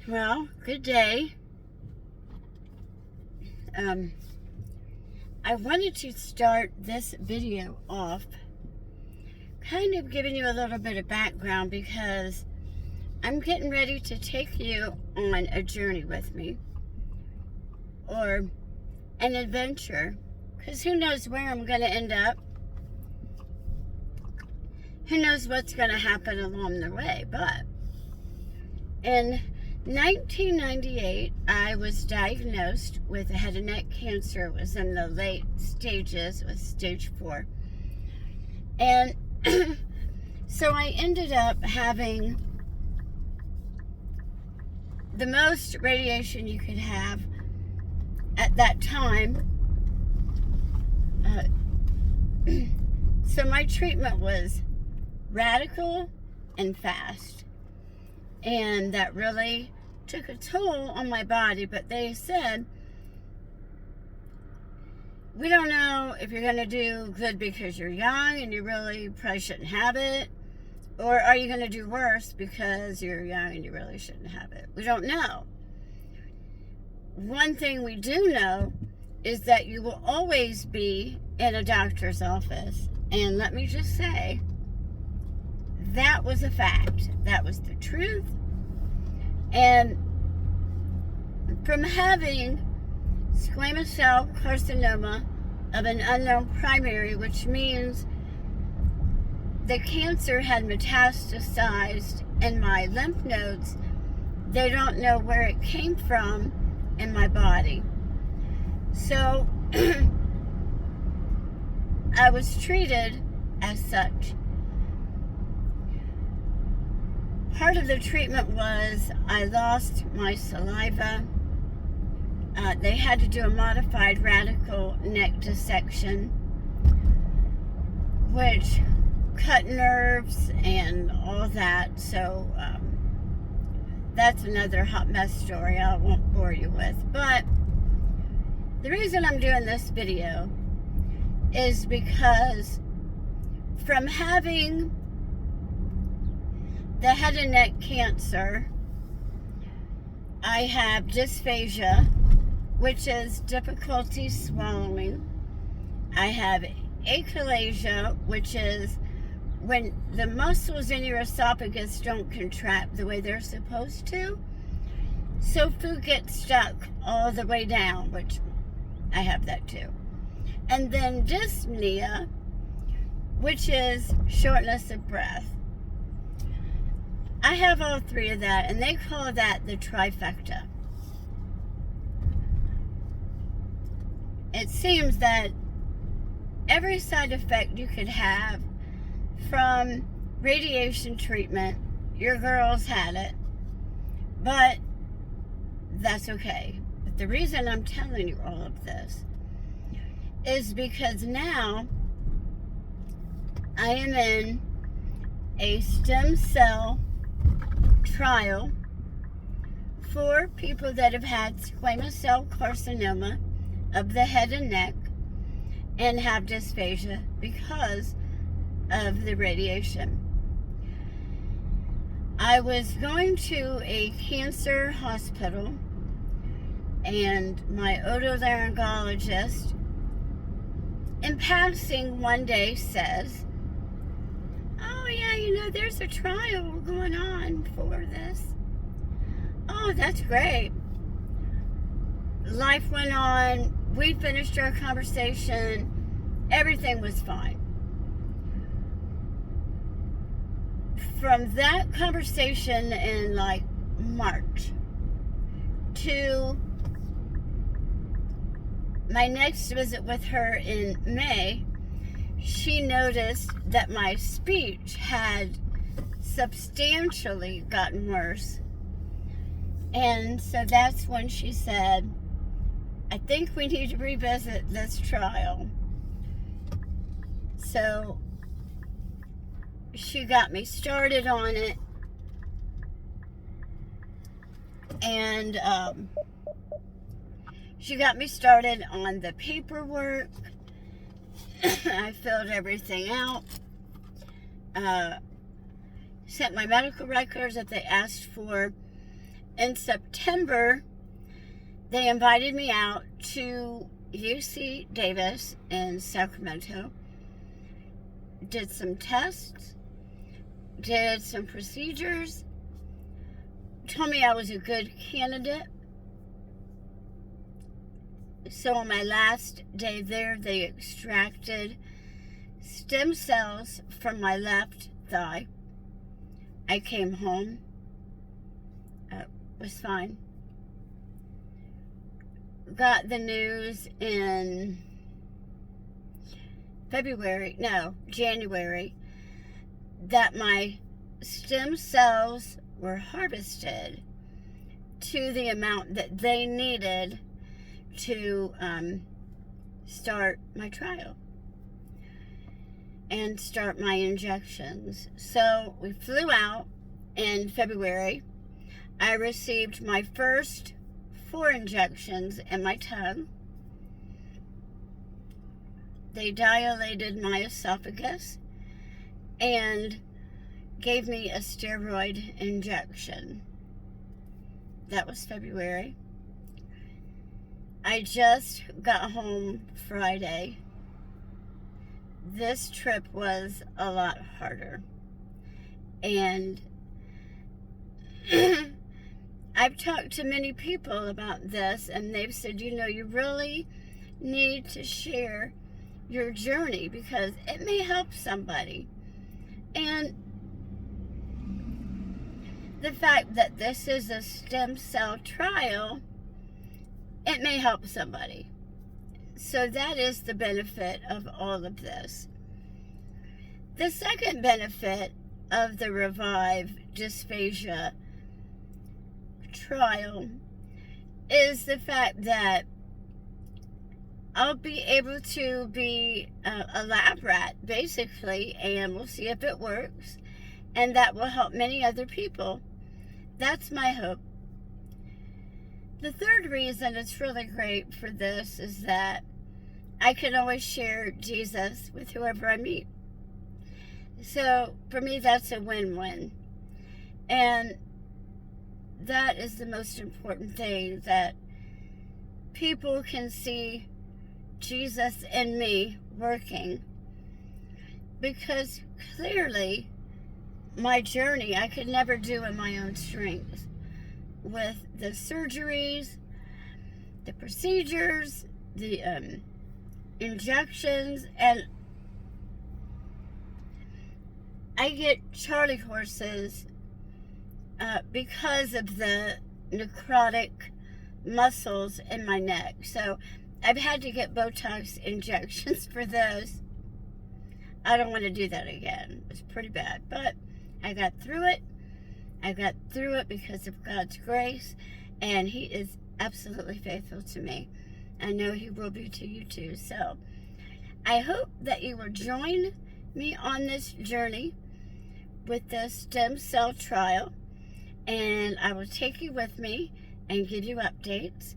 Well, good day. I wanted to start this video off kind of giving you a little bit of background because I'm getting ready to take you on a journey with me, or an adventure, because who knows where I'm going to end up. Who knows what's going to happen along the way. But in 1998, I was diagnosed with head and neck cancer. It was in the late stages, it was stage 4. And so I ended up having the most radiation you could have at that time. So my treatment was radical and fast. And that really took a toll on my body. But they said, we don't know if you're going to do good because you're young and you really probably shouldn't have it, or are you going to do worse because you're young and you really shouldn't have it. We don't know. One thing we do know is that you will always be in a doctor's office. And let me just say, that was a fact. That was the truth. And from having squamous cell carcinoma of an unknown primary, which means the cancer had metastasized in my lymph nodes, they don't know where it came from in my body. So I was treated as such. Part of the treatment was I lost my saliva. They had to do a modified radical neck dissection, which cut nerves and all that. So that's another hot mess story I won't bore you with. But the reason I'm doing this video is because from having the head and neck cancer, I have dysphasia, which is difficulty swallowing. I have achalasia, which is when the muscles in your esophagus don't contract the way they're supposed to. So food gets stuck all the way down, which I have that too. And then dyspnea, which is shortness of breath. I have all three of that, and they call that the trifecta. It seems that every side effect you could have from radiation treatment, your girls had it, but that's okay. But the reason I'm telling you all of this is because now I am in a stem cell trial for people that have had squamous cell carcinoma of the head and neck and have dysphasia because of the radiation. I was going to a cancer hospital, and my otolaryngologist in passing one day says, oh yeah, there's a trial going on for this. Oh, that's great. Life went on. We finished our conversation. Everything was fine. From that conversation in like March to my next visit with her in May, she noticed that my speech had substantially gotten worse. And so that's when she said, I think we need to revisit this trial. So she got me started on it. And she got me started on the paperwork. I filled everything out. Sent my medical records that they asked for. in September, they invited me out to UC Davis in Sacramento, did some tests, did some procedures, told me I was a good candidate. So on my last day there, they extracted stem cells from my left thigh. I came home. Was fine. Got the news in January, that my stem cells were harvested to the amount that they needed to start my trial and start my injections. So we flew out in February. I received my first 4 injections in my tongue. They dilated my esophagus and gave me a steroid injection. That was February. I just got home Friday. This trip was a lot harder. And I've talked to many people about this, and they've said, you really need to share your journey because it may help somebody. And the fact that this is a stem cell trial, it may help somebody. So that is the benefit of all of this. The second benefit of the Revive Dyshasia trial is the fact that I'll be able to be a lab rat, basically, and we'll see if it works, and that will help many other people. That's my hope. The third reason it's really great for this is that I can always share Jesus with whoever I meet. So for me, that's a win-win. And that is the most important thing, that people can see Jesus in me working. Because clearly, my journey I could never do in my own strength. With the surgeries, the procedures, the injections, and I get Charlie horses because of the necrotic muscles in my neck. So I've had to get Botox injections for those. I don't want to do that again. It's pretty bad, but I got through it. I got through it because of God's grace, and He is absolutely faithful to me. I know He will be to you too. So I hope that you will join me on this journey with the stem cell trial, and I will take you with me and give you updates.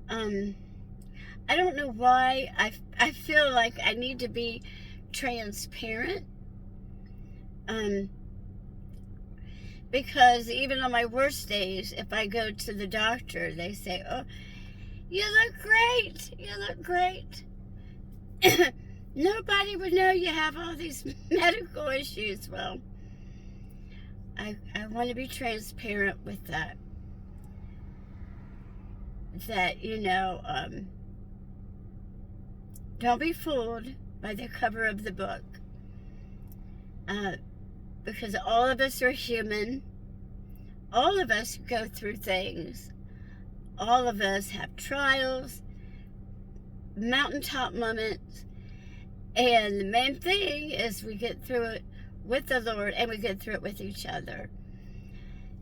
I don't know why I feel like I need to be transparent. Because even on my worst days, if I go to the doctor, they say, "Oh, you look great. You look great." Nobody would know you have all these medical issues. Well, I want to be transparent with that. That, don't be fooled by the cover of the book. Because all of us are human. All of us go through things. All of us have trials, mountaintop moments. And the main thing is we get through it with the Lord, and we get through it with each other.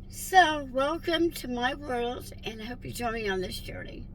So, welcome to my world, and I hope you join me on this journey.